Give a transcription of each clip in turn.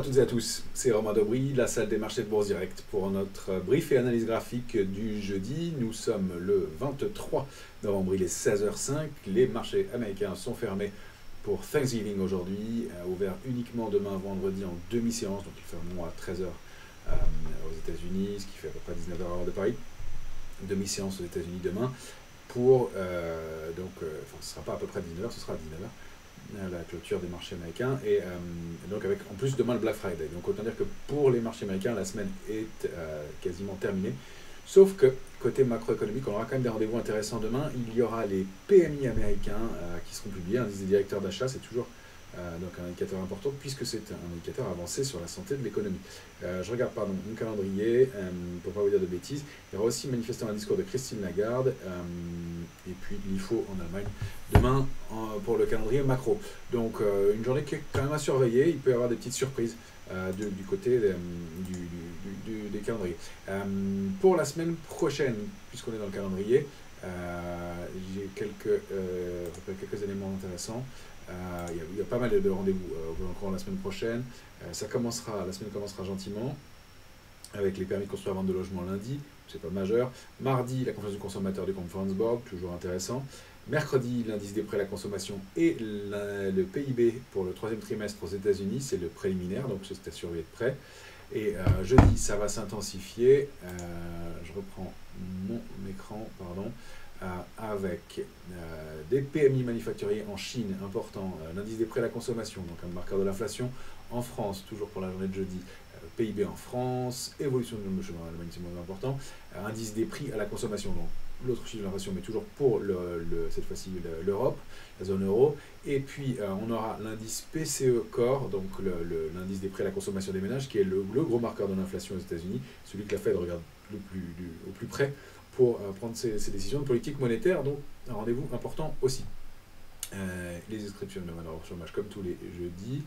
toutes et à tous, c'est Romain Dobry, la salle des marchés de Bourse Direct pour notre brief et analyse graphique du jeudi. Nous sommes le 23 novembre, il est 16h05, les marchés américains sont fermés pour Thanksgiving aujourd'hui, ouverts uniquement demain vendredi en demi-séance, donc ils fermeront à 13h aux États-Unis, ce qui fait à peu près 19h de Paris, demi-séance aux États-Unis demain, pour, ce ne sera pas à peu près 19h, ce sera à 19h. La clôture des marchés américains et donc avec en plus demain le Black Friday. Donc autant dire que pour les marchés américains, la semaine est quasiment terminée. Sauf que côté macroéconomique, on aura quand même des rendez-vous intéressants demain. Il y aura les PMI américains qui seront publiés, indice des directeurs d'achat, c'est toujours donc un indicateur important puisque c'est un indicateur avancé sur la santé de l'économie. Je regarde mon calendrier pour ne pas vous dire de bêtises. Il y aura aussi manifestement un discours de Christine Lagarde et puis l'IFO en Allemagne demain pour le calendrier macro. Donc une journée qui est quand même à surveiller. Il peut y avoir des petites surprises du côté des calendriers. Pour la semaine prochaine, puisqu'on est dans le calendrier, j'ai quelques éléments intéressants. Il y a pas mal de rendez-vous encore la semaine prochaine. La semaine commencera gentiment avec les permis de construire à vendre de logement lundi, c'est pas majeur. Mardi, la confiance du consommateur du Conference Board, toujours intéressant. Mercredi, l'indice des prix à la consommation et le PIB pour le troisième trimestre aux États-Unis, c'est le préliminaire, donc c'est à surveiller de près. Et jeudi, ça va s'intensifier. Je reprends mon écran, pardon. Avec des PMI manufacturiers en Chine importants, l'indice des prix à la consommation, donc un marqueur de l'inflation en France, toujours pour la journée de jeudi, PIB en France, évolution de l'Allemagne, c'est moins important, indice des prix à la consommation, donc l'autre chiffre de l'inflation, mais toujours pour cette fois-ci l'Europe, la zone euro, et puis on aura l'indice PCE Core, donc l'indice des prix à la consommation des ménages, qui est le gros marqueur de l'inflation aux États-Unis, celui que la Fed regarde au plus près, pour prendre ses décisions de politique monétaire, donc un rendez-vous important aussi. Les inscriptions de demande au chômage comme tous les jeudis.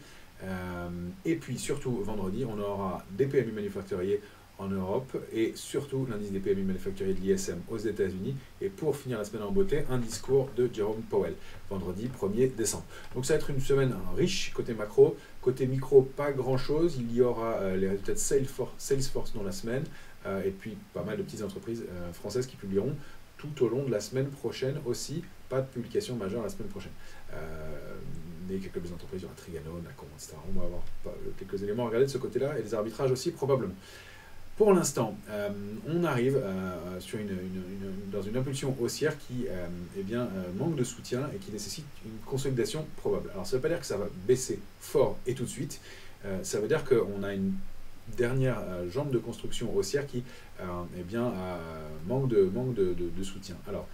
Et puis surtout vendredi, on aura des PMI manufacturiers en Europe et surtout l'indice des PMI manufacturiers de l'ISM aux États-Unis. Et pour finir la semaine en beauté, un discours de Jerome Powell, vendredi 1er décembre. Donc ça va être une semaine riche côté macro. Côté micro, pas grand-chose. Il y aura les résultats de Salesforce dans la semaine. Et puis pas mal de petites entreprises françaises qui publieront tout au long de la semaine prochaine aussi. Pas de publication majeure la semaine prochaine. Mais quelques entreprises, il y aura Trigano, Nacon, etc. On va avoir quelques éléments à regarder de ce côté-là et des arbitrages aussi probablement. Pour l'instant, on arrive dans une impulsion haussière qui manque de soutien et qui nécessite une consolidation probable. Alors ça ne veut pas dire que ça va baisser fort et tout de suite. Ça veut dire qu'on a une dernière jambe de construction haussière qui manque de soutien. Alors,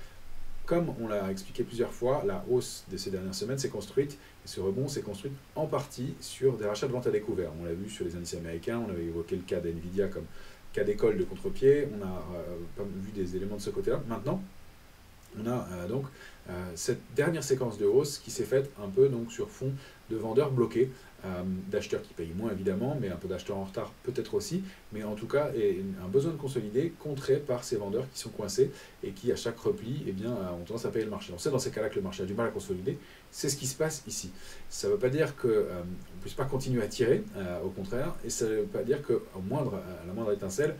comme on l'a expliqué plusieurs fois, la hausse de ces dernières semaines s'est construite, et ce rebond s'est construit en partie sur des rachats de vente à découvert. On l'a vu sur les indices américains, on avait évoqué le cas d'NVIDIA comme cas d'école de contre-pied, on a vu des éléments de ce côté-là. Maintenant, on a cette dernière séquence de hausse qui s'est faite un peu sur fond de vendeurs bloqués, d'acheteurs qui payent moins évidemment, mais un peu d'acheteurs en retard peut-être aussi, mais en tout cas un besoin de consolider contré par ces vendeurs qui sont coincés et qui à chaque repli ont tendance à payer le marché. On sait dans ces cas-là que le marché a du mal à consolider, c'est ce qui se passe ici. Ça ne veut pas dire qu'on ne puisse pas continuer à tirer, au contraire, et ça ne veut pas dire qu'à la moindre étincelle,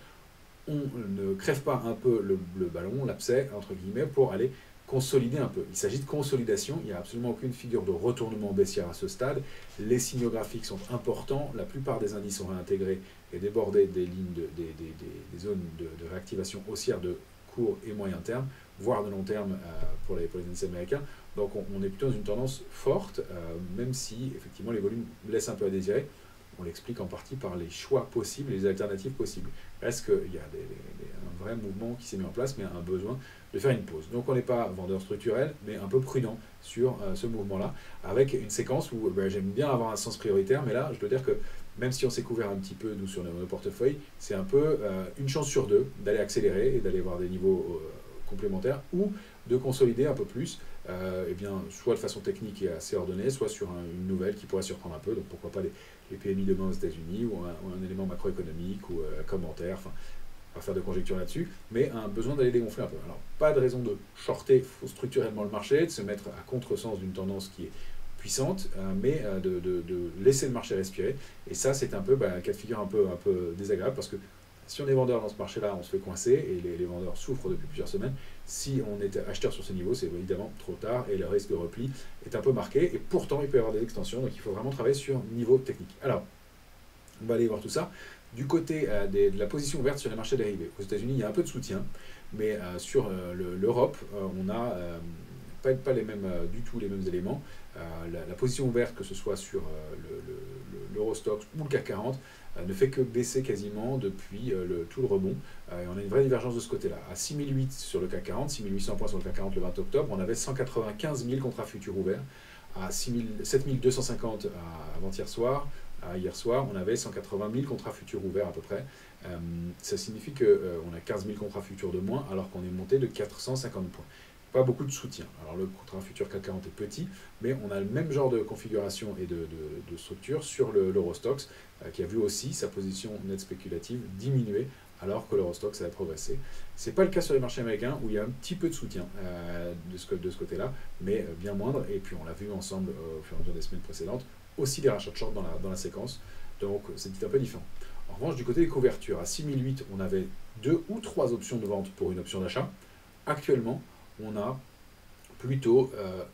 on ne crève pas un peu le ballon, l'abcès, entre guillemets, pour aller consolider un peu. Il s'agit de consolidation, il n'y a absolument aucune figure de retournement baissière à ce stade. Les signaux graphiques sont importants, la plupart des indices sont réintégrés et débordés des lignes, des zones de réactivation haussière de court et moyen terme, voire de long terme pour les indices américains. Donc on est plutôt dans une tendance forte, même si effectivement les volumes laissent un peu à désirer. On l'explique en partie par les choix possibles, les alternatives possibles. Reste qu'il y a un vrai mouvement qui s'est mis en place, mais un besoin de faire une pause. Donc on n'est pas vendeur structurel, mais un peu prudent sur ce mouvement-là, avec une séquence où j'aime bien avoir un sens prioritaire, mais là, je dois dire que même si on s'est couvert un petit peu nous sur nos portefeuilles, c'est un peu une chance sur deux d'aller accélérer et d'aller voir des niveaux complémentaires, ou de consolider un peu plus, soit de façon technique et assez ordonnée, soit sur une nouvelle qui pourrait surprendre un peu, donc pourquoi pas les PMI demain aux États-Unis, ou un élément macroéconomique, ou un commentaire, enfin, pas faire de conjecture là-dessus, mais un besoin d'aller dégonfler un peu. Alors, pas de raison de shorter structurellement le marché, de se mettre à contresens d'une tendance qui est puissante, mais de laisser le marché respirer. Et ça, c'est un peu un cas de figure un peu désagréable, parce que si on est vendeur dans ce marché-là, on se fait coincer, et les vendeurs souffrent depuis plusieurs semaines. Si on est acheteur sur ce niveau, c'est évidemment trop tard, et le risque de repli est un peu marqué, et pourtant il peut y avoir des extensions, donc il faut vraiment travailler sur niveau technique. Alors, on va aller voir tout ça. Du côté de la position ouverte sur les marchés dérivés, aux États-Unis, il y a un peu de soutien, mais sur l'Europe, on n'a pas les mêmes, du tout les mêmes éléments. La position ouverte, que ce soit sur l'Eurostoxx ou le CAC 40, ne fait que baisser quasiment depuis tout le rebond. Et on a une vraie divergence de ce côté-là. À 6008 sur le CAC 40, 6800 points sur le CAC 40 le 20 octobre, on avait 195 000 contrats futurs ouverts. À 7250 avant-hier soir, hier soir, on avait 180 000 contrats futurs ouverts à peu près. Ça signifie qu'on a 15 000 contrats futurs de moins, alors qu'on est monté de 450 points. Pas beaucoup de soutien. Alors le contrat futur CAC 40 est petit, mais on a le même genre de configuration et de structure sur l'Eurostoxx, qui a vu aussi sa position nette spéculative diminuer, alors que l'Eurostoxx avait progressé. Ce n'est pas le cas sur les marchés américains, où il y a un petit peu de soutien de ce côté-là, mais bien moindre. Et puis on l'a vu ensemble au fur et à mesure des semaines précédentes, aussi des rachats de short dans la séquence. Donc c'est un peu différent. En revanche, du côté des couvertures, à 6008, on avait 2 ou 3 options de vente pour une option d'achat. Actuellement, on a plutôt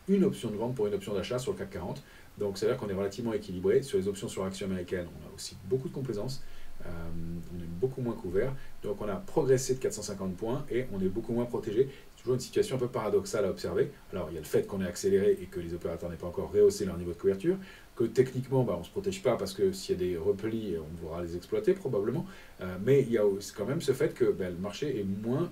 une option de vente pour une option d'achat sur le CAC 40. Donc, c'est-à-dire qu'on est relativement équilibré. Sur les options sur actions américaines, on a aussi beaucoup de complaisance. On est beaucoup moins couvert. Donc, on a progressé de 450 points et on est beaucoup moins protégé. C'est toujours une situation un peu paradoxale à observer. Alors, il y a le fait qu'on ait accéléré et que les opérateurs n'aient pas encore rehaussé leur niveau de couverture, que techniquement, on ne se protège pas parce que s'il y a des replis, on pourra les exploiter probablement. Mais il y a quand même ce fait que le marché est moins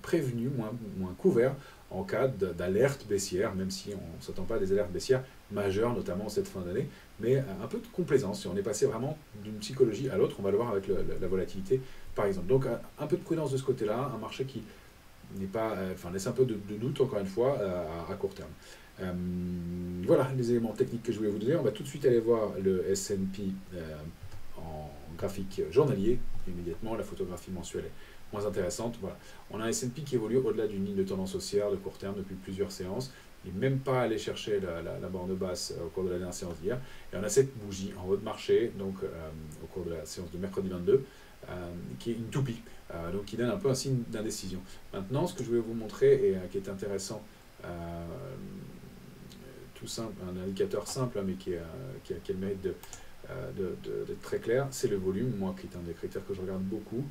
prévenu, moins couvert en cas d'alerte baissière, même si on ne s'attend pas à des alertes baissières majeures, notamment en cette fin d'année, mais un peu de complaisance. Si on est passé vraiment d'une psychologie à l'autre, on va le voir avec la volatilité, par exemple. Donc un peu de prudence de ce côté-là, un marché qui n'est pas, laisse un peu de doute, encore une fois, à court terme. Voilà les éléments techniques que je voulais vous donner. On va tout de suite aller voir le S&P en graphique journalier. Immédiatement, la photographie mensuelle est moins intéressante. Voilà. On a un S&P qui évolue au-delà d'une ligne de tendance haussière de court terme depuis plusieurs séances. Il n'est même pas allé chercher la borne basse au cours de la dernière séance d'hier. Et on a cette bougie en haut de marché, donc au cours de la séance de mercredi 22, qui est une toupie, donc qui donne un peu un signe d'indécision. Maintenant, ce que je voulais vous montrer et qui est intéressant, tout simple, un indicateur simple, mais qui a le mérite d'être très clair, c'est le volume, moi qui est un des critères que je regarde beaucoup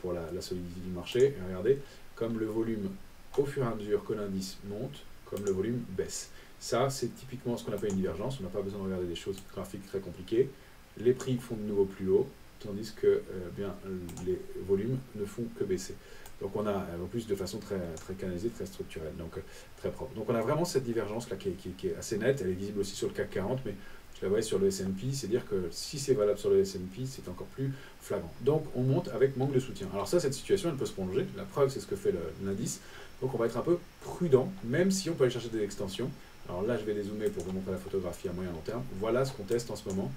pour la solidité du marché. Et regardez, comme le volume, au fur et à mesure que l'indice monte, comme le volume baisse. Ça, c'est typiquement ce qu'on appelle une divergence. On n'a pas besoin de regarder des choses graphiques très compliquées. Les prix font de nouveau plus haut, tandis que les volumes ne font que baisser. Donc on a en plus de façon très canalisée, très structurelle, donc très propre. Donc on a vraiment cette divergence-là qui est assez nette. Elle est visible aussi sur le CAC 40, mais je la voyais sur le S&P, c'est-à-dire que si c'est valable sur le S&P, c'est encore plus flagrant. Donc on monte avec manque de soutien. Alors ça, cette situation, elle peut se prolonger. La preuve, c'est ce que fait l'indice. Donc on va être un peu prudent, même si on peut aller chercher des extensions. Alors là, je vais dézoomer pour vous montrer la photographie à moyen long terme. Voilà ce qu'on teste en ce moment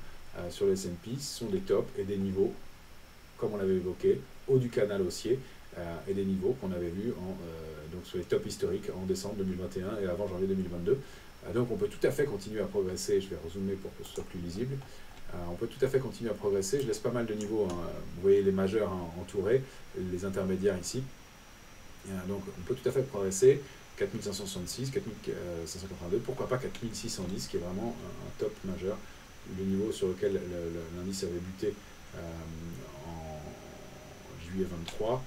sur le S&P. Ce sont des tops et des niveaux, comme on l'avait évoqué, haut du canal haussier, et des niveaux qu'on avait vus donc sur les tops historiques en décembre 2021 et avant janvier 2022. Donc on peut tout à fait continuer à progresser. Je vais rezoomer pour que ce soit plus lisible. On peut tout à fait continuer à progresser. Je laisse pas mal de niveaux. Vous voyez les majeurs entourés, les intermédiaires ici. Donc on peut tout à fait progresser. 4566, 4582, pourquoi pas 4610, qui est vraiment un top majeur, le niveau sur lequel l'indice avait buté en juillet 23,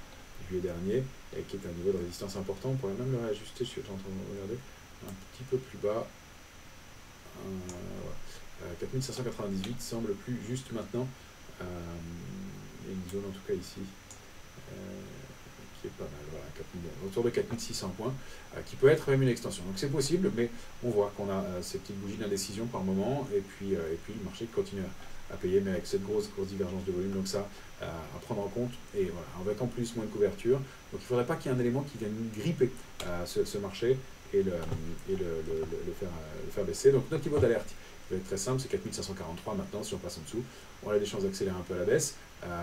juillet dernier, et qui est un niveau de résistance important. On pourrait même le réajuster, je suis en train de regarder, un petit peu plus bas. 4598 semble plus juste maintenant. Il y a une zone en tout cas ici qui est pas mal, voilà, autour de 4600 points, qui peut être même une extension. Donc c'est possible, mais on voit qu'on a ces petites bougies d'indécision par moment, et puis le marché continue à payer, mais avec cette grosse divergence de volume, donc ça à prendre en compte, et voilà, avec en plus moins de couverture. Donc il ne faudrait pas qu'il y ait un élément qui vienne gripper ce marché et le faire baisser. Donc notre niveau d'alerte, il va être très simple, c'est 4543 maintenant. Si on passe en dessous, on a des chances d'accélérer un peu à la baisse.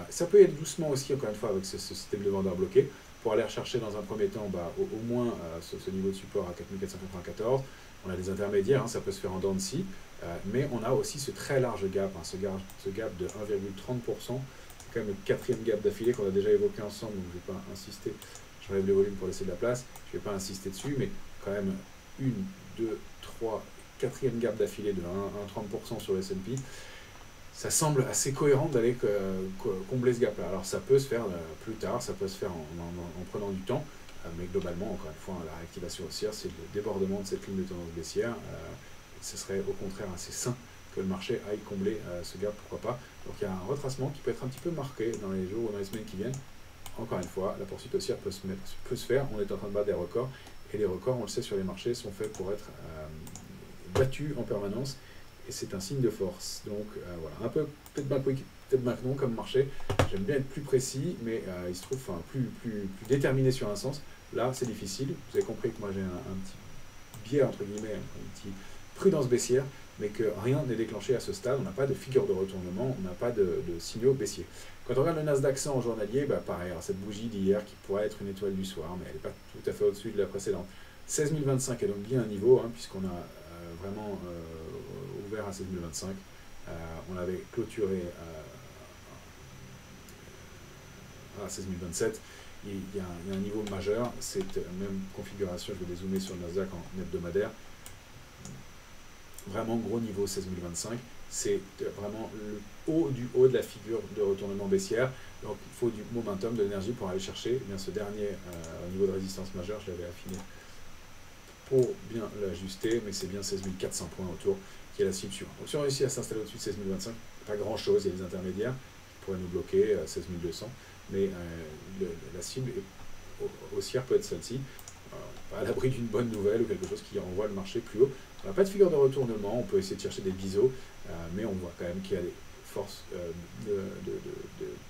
Ça peut y aller doucement aussi, encore une fois, avec ce système de vendeurs bloqué. pour aller rechercher dans un premier temps au moins ce niveau de support à 4494. On a des intermédiaires, hein, ça peut se faire en dents de scie, mais on a aussi ce très large gap, hein, ce gap de 1,30%. C'est quand même le quatrième gap d'affilée qu'on a déjà évoqué ensemble, donc je ne vais pas insister. Je relève les volumes pour laisser de la place, je ne vais pas insister dessus, mais quand même 1, 2, 3, quatrième gap d'affilée de 1,30% sur le S&P. Ça semble assez cohérent d'aller combler ce gap-là. Alors ça peut se faire plus tard, ça peut se faire en prenant du temps, mais globalement, encore une fois, la réactivation haussière, c'est le débordement de cette ligne de tendance baissière. Ce serait au contraire assez sain que le marché aille combler ce gap, pourquoi pas. Donc il y a un retracement qui peut être un petit peu marqué dans les jours ou dans les semaines qui viennent. Encore une fois, la poursuite haussière peut se faire, on est en train de battre des records, et les records, on le sait sur les marchés, sont faits pour être battus en permanence, et c'est un signe de force. Donc voilà, un peu peut-être back oui, peut-être back non comme marché. J'aime bien être plus précis, mais il se trouve plus déterminé sur un sens. Là, c'est difficile. Vous avez compris que moi j'ai un petit biais, entre guillemets, une petite prudence baissière, mais que rien n'est déclenché à ce stade. On n'a pas de figure de retournement, on n'a pas de signaux baissiers. Quand on regarde le Nasdaq 100 en journalier, pareil, alors cette bougie d'hier qui pourrait être une étoile du soir, mais elle n'est pas tout à fait au-dessus de la précédente. 16 025 est donc bien un niveau, hein, puisqu'on a vraiment ouvert à 16 025. On avait clôturé à 16 027. Il y a un niveau majeur, c'est même configuration, je vais dézoomer sur le Nasdaq en hebdomadaire. Vraiment gros niveau 16 025, c'est vraiment le haut du haut de la figure de retournement baissière. Donc il faut du momentum, de l'énergie pour aller chercher ce dernier niveau de résistance majeure. Je l'avais affiné pour bien l'ajuster, mais c'est bien 16 400 points autour qui est la cible suivante. Donc si on réussit à s'installer au-dessus de 16 025, pas grand chose, il y a des intermédiaires qui pourraient nous bloquer, 16 200, mais la cible haussière peut être celle-ci, à l'abri d'une bonne nouvelle ou quelque chose qui envoie le marché plus haut. On n'a pas de figure de retournement, on peut essayer de chercher des biseaux, mais on voit quand même qu'il y a des forces de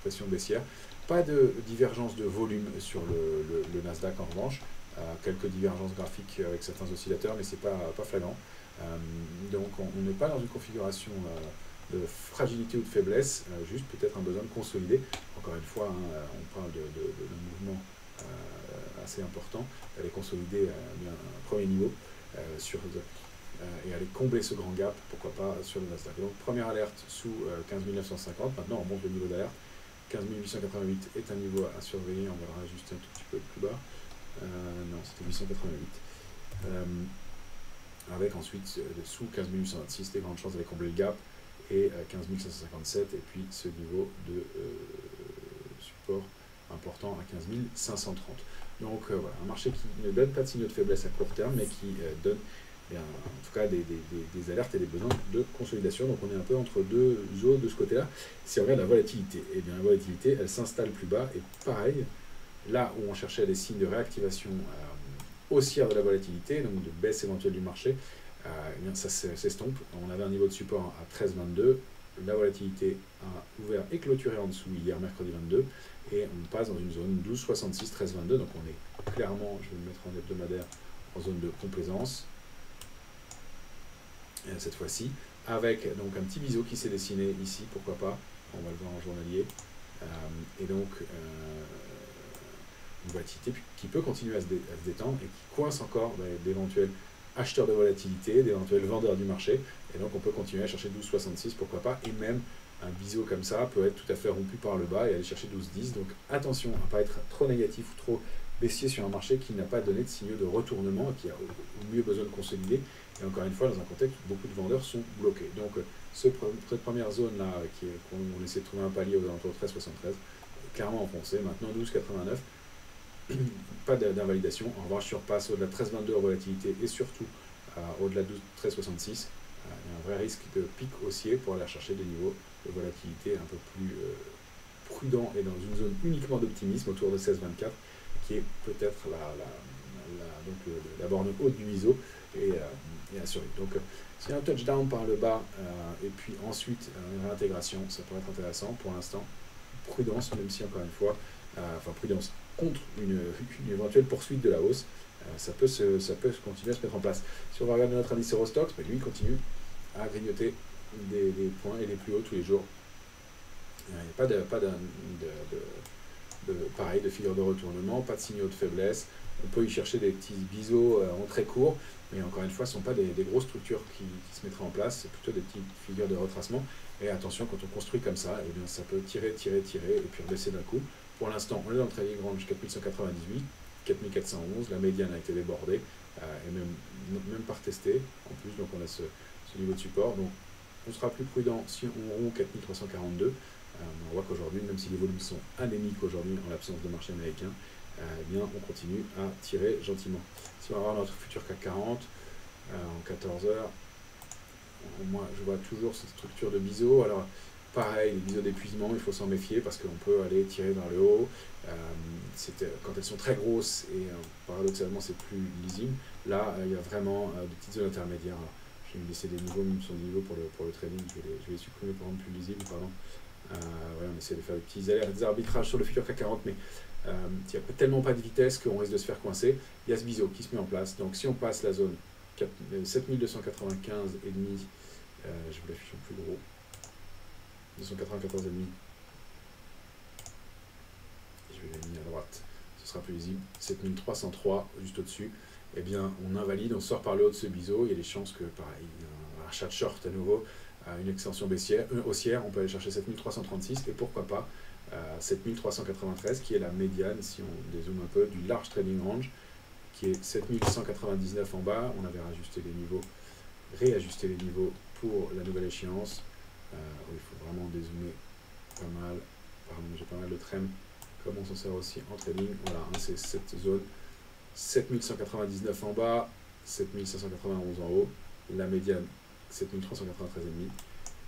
pression baissière. Pas de divergence de volume sur le Nasdaq en revanche, quelques divergences graphiques avec certains oscillateurs, mais ce n'est pas flagrant. Donc on n'est pas dans une configuration de fragilité ou de faiblesse, juste peut-être un besoin de consolider. Encore une fois, hein, on parle d'un mouvement assez important, d'aller consolider un premier niveau et aller combler ce grand gap, pourquoi pas sur le Nasdaq. Donc première alerte sous 15 950, maintenant on monte le niveau d'alerte. 15 888 est un niveau à surveiller, on va le réajuster un tout petit peu plus bas. Non, c'était 888. Avec ensuite sous 15 826, des grandes chances d'aller combler le gap, et 15 557, et puis ce niveau de support important à 15 530. Donc voilà, un marché qui ne donne pas de signaux de faiblesse à court terme, mais qui donne en tout cas des alertes et des besoins de consolidation. Donc on est un peu entre deux eaux de ce côté-là. Si on regarde la volatilité, et bien la volatilité, elle s'installe plus bas, et pareil, là où on cherchait des signes de réactivation haussière de la volatilité, donc de baisse éventuelle du marché, eh bien ça s'estompe. On avait un niveau de support à 13,22, la volatilité a ouvert et clôturé en dessous hier, mercredi 22, et on passe dans une zone 12,66, 13,22, donc on est clairement, je vais le mettre en hebdomadaire, en zone de complaisance, cette fois-ci, avec donc un petit biseau qui s'est dessiné ici, pourquoi pas, on va le voir en journalier, et donc une volatilité qui peut continuer à se détendre et qui coince encore d'éventuels acheteurs de volatilité, d'éventuels vendeurs du marché, et donc on peut continuer à chercher 12,66, pourquoi pas, et même un biseau comme ça peut être tout à fait rompu par le bas et aller chercher 12,10, donc attention à ne pas être trop négatif ou trop baissier sur un marché qui n'a pas donné de signaux de retournement, qui a au mieux besoin de consolider, et encore une fois dans un contexte où beaucoup de vendeurs sont bloqués. Donc cette première zone là, qu'on essaie de trouver un palier aux alentours de 13,73, clairement enfoncé, maintenant 12,89, pas d'invalidation. En revanche, si on repasse au-delà de 13,22 en volatilité et surtout au-delà de 13,66, il y a un vrai risque de pic haussier pour aller chercher des niveaux de volatilité un peu plus prudents et dans une zone uniquement d'optimisme autour de 16,24, qui est peut-être la borne haute du ISO et assurée. Donc, s'il y a un touchdown par le bas et puis ensuite une réintégration, ça pourrait être intéressant. Pour l'instant, prudence, même si encore une fois, prudence contre une éventuelle poursuite de la hausse, ça peut continuer à se mettre en place. Si on va regarder notre indice Eurostoxx, lui, il continue à grignoter des points et des plus hauts tous les jours. Il n'y a pas pareil, de figures de retournement, pas de signaux de faiblesse. On peut y chercher des petits biseaux en très court, mais encore une fois, ce ne sont pas des grosses structures qui se mettraient en place, c'est plutôt des petites figures de retracement. Et attention, quand on construit comme ça, eh bien, ça peut tirer, et puis rebaisser d'un coup. Pour l'instant, on est dans le trading range 4198, 4411, la médiane a été débordée, et même pas retestée en plus, donc on a ce niveau de support. Donc on sera plus prudent si on rompt 4342. On voit qu'aujourd'hui, même si les volumes sont anémiques aujourd'hui en l'absence de marché américain, eh bien, on continue à tirer gentiment. Si on va voir notre futur CAC 40 en 14 heures, moi je vois toujours cette structure de biseau. Alors pareil, les biseaux d'épuisement, il faut s'en méfier parce qu'on peut aller tirer vers le haut. Quand elles sont très grosses et paradoxalement c'est plus lisible, là il y a vraiment des petites zones intermédiaires. Alors, je vais me laisser des niveaux, même sur des niveaux pour le trading, je vais les supprimer pour rendre plus lisibles, pardon. Ouais, on essaie de faire des arbitrages sur le futur CAC 40, mais il n'y a tellement pas de vitesse qu'on risque de se faire coincer. Il y a ce biseau qui se met en place. Donc si on passe la zone 7295,5, je vous l'affiche en plus gros, 294,5, je vais les mis à droite, ce sera plus lisible, 7303 juste au-dessus, eh bien on invalide, on sort par le haut de ce biseau, il y a des chances que pareil, un achat de short à nouveau, une extension haussière, on peut aller chercher 7336 et pourquoi pas 7393 qui est la médiane, si on dézoome un peu, du large trading range, qui est 7199 en bas. On avait réajusté les niveaux pour la nouvelle échéance. Il faut vraiment dézoomer pas mal. Pardon, j'ai pas mal de trem. Comme on s'en sert aussi en trading. Voilà, hein, c'est cette zone 7199 en bas, 7591 en haut. La médiane 7393,5.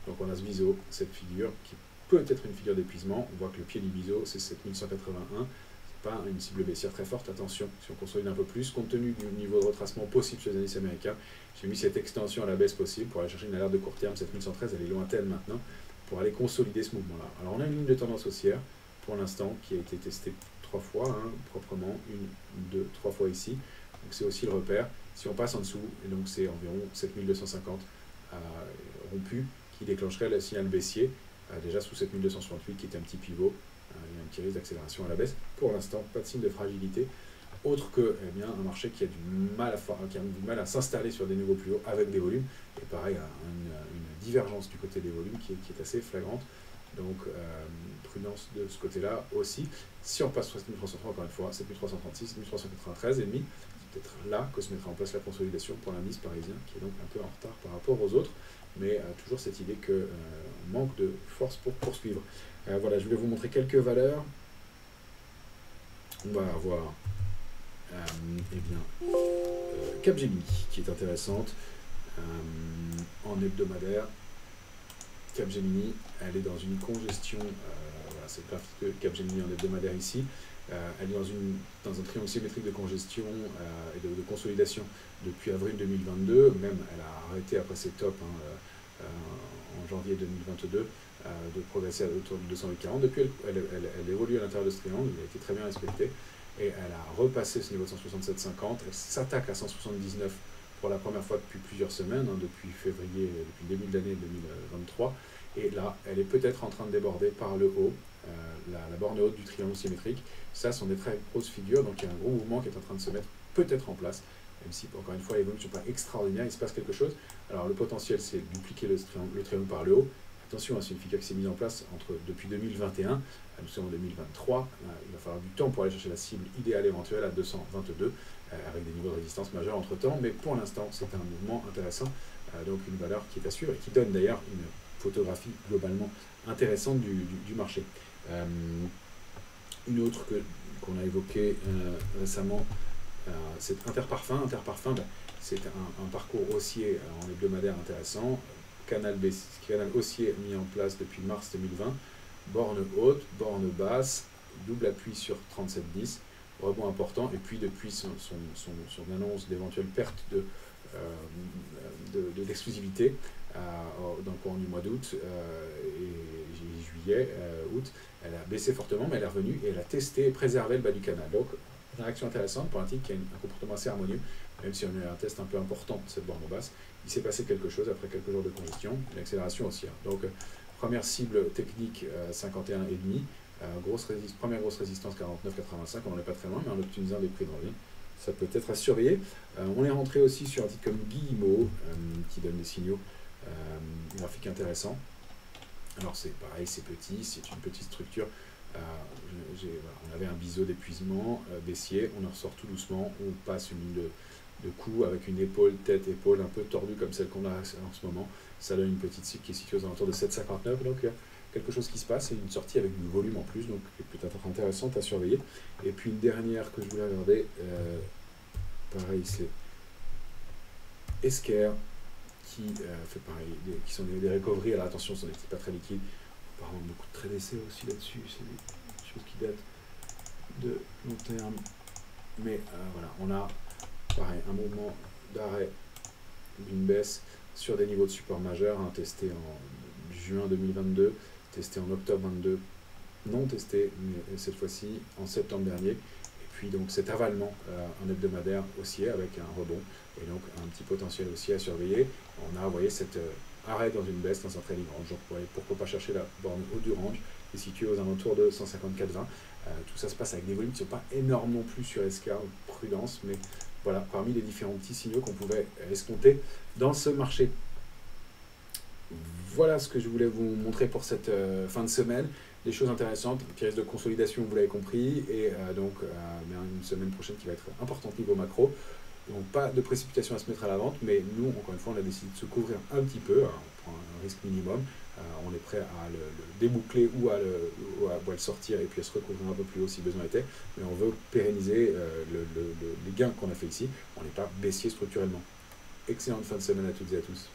Donc on a ce biseau, cette figure qui peut être une figure d'épuisement. On voit que le pied du biseau c'est 7181. C'est pas une cible baissière très forte. Attention, si on consolide un peu plus, compte tenu du niveau de retracement possible chez les indices américains, j'ai mis cette extension à la baisse possible pour aller chercher une alerte de court terme. 7113, elle est lointaine maintenant, pour aller consolider ce mouvement-là. Alors on a une ligne de tendance haussière pour l'instant qui a été testée 3 fois, hein, proprement, 1, 2, 3 fois ici. Donc c'est aussi le repère. Si on passe en dessous, et donc c'est environ 7250 rompu, qui déclencherait le signal baissier, déjà sous 7268 qui est un petit pivot. Il y a un petit risque d'accélération à la baisse. Pour l'instant, pas de signe de fragilité, autre que un marché qui a du mal à s'installer sur des niveaux plus hauts avec des volumes, et pareil, une divergence du côté des volumes qui est assez flagrante. Donc, prudence de ce côté-là aussi. Si on passe 7303, encore une fois, 7336, 7393 et demi, c'est peut-être là que se mettra en place la consolidation pour l'indice parisien, qui est donc un peu en retard par rapport aux autres, mais toujours cette idée qu'on manque de force pour poursuivre. Voilà, je voulais vous montrer quelques valeurs. On va avoir Capgemini, qui est intéressante en hebdomadaire. Capgemini, elle est dans une congestion, voilà, c'est le graphique de Capgemini en hebdomadaire ici. Elle est dans un triangle symétrique de congestion et de consolidation depuis avril 2022. Même, elle a arrêté après ses tops en janvier 2022 de progresser autour de 240. Depuis, elle évolue à l'intérieur de ce triangle, elle a été très bien respectée. Et elle a repassé ce niveau de 167,50. Elle s'attaque à 179 pour la première fois depuis plusieurs semaines, hein, depuis février, depuis le début de l'année 2023. Et là, elle est peut-être en train de déborder par le haut, la borne haute du triangle symétrique. Ça, sont des très grosses figures, donc il y a un gros mouvement qui est en train de se mettre peut-être en place, même si, encore une fois, les volumes ne sont pas extraordinaires, il se passe quelque chose. Alors, le potentiel, c'est de dupliquer le triangle par le haut. Attention, hein, c'est une figure qui s'est mise en place depuis 2021, nous sommes en 2023, il va falloir du temps pour aller chercher la cible idéale éventuelle à 222, avec des niveaux de résistance majeurs entre-temps, mais pour l'instant, c'est un mouvement intéressant, donc une valeur qui est à suivre et qui donne d'ailleurs une photographie globalement intéressante du marché. Une autre qu'on a évoquée récemment, c'est Interparfums. Interparfums, c'est un parcours haussier en hebdomadaire intéressant, canal haussier mis en place depuis mars 2020, borne haute, borne basse, double appui sur 37,10, rebond important, et puis depuis son annonce d'éventuelle perte d'exclusivité dans le courant du mois d'août et juillet, août, elle a baissé fortement, mais elle est revenue et elle a testé et préservé le bas du canal. Donc, une réaction intéressante pour un titre qui a un comportement assez harmonieux, même si on a eu un test un peu important de cette borne basse. Il s'est passé quelque chose après quelques jours de congestion, une accélération haussière. Donc, première cible technique 51,5, Première grosse résistance 49,85, on n'en est pas très loin, mais en optimisant les prix de revient, ça peut être à surveiller. On est rentré aussi sur un titre comme Guillemot, qui donne des signaux graphiques intéressants. Alors c'est pareil, c'est petit, c'est une petite structure. Voilà, on avait un biseau d'épuisement baissier, on en ressort tout doucement, on passe une ligne de cou avec une épaule, tête-épaule un peu tordue comme celle qu'on a en ce moment. Ça donne une petite cible qui est située aux alentours de 7,59, donc quelque chose qui se passe, et une sortie avec du volume en plus, donc peut-être intéressante à surveiller. Et puis une dernière que je voulais regarder, pareil, c'est Esker, qui fait pareil, qui sont des recoveries. Alors attention, ce sont des titres pas très liquides. Apparemment, beaucoup de trades d'essai aussi là-dessus, c'est des choses qui datent de long terme. Mais voilà, on a pareil, un mouvement d'arrêt d'une baisse sur des niveaux de support majeurs, hein, testé en juin 2022, testé en octobre 22, non testé, mais cette fois-ci en septembre dernier. Et puis donc cet avalement en hebdomadaire haussier avec un rebond et donc un petit potentiel aussi à surveiller. On a, vous voyez, cet arrêt dans une baisse dans un trading range. Donc pourquoi pas chercher la borne haut du range qui est située aux alentours de 154,20. Tout ça se passe avec des volumes qui ne sont pas énormes non plus sur SK, prudence, mais voilà, parmi les différents petits signaux qu'on pouvait escompter dans ce marché. Voilà ce que je voulais vous montrer pour cette fin de semaine. Des choses intéressantes, un petit risque de consolidation, vous l'avez compris, et donc une semaine prochaine qui va être importante niveau macro. Donc pas de précipitation à se mettre à la vente, mais nous, encore une fois, on a décidé de se couvrir un petit peu. Alors, on prend un risque minimum, on est prêt à le déboucler ou à le sortir et puis à se recouvrir un peu plus haut si besoin était, mais on veut pérenniser les gains qu'on a fait ici, on n'est pas baissier structurellement. Excellente fin de semaine à toutes et à tous.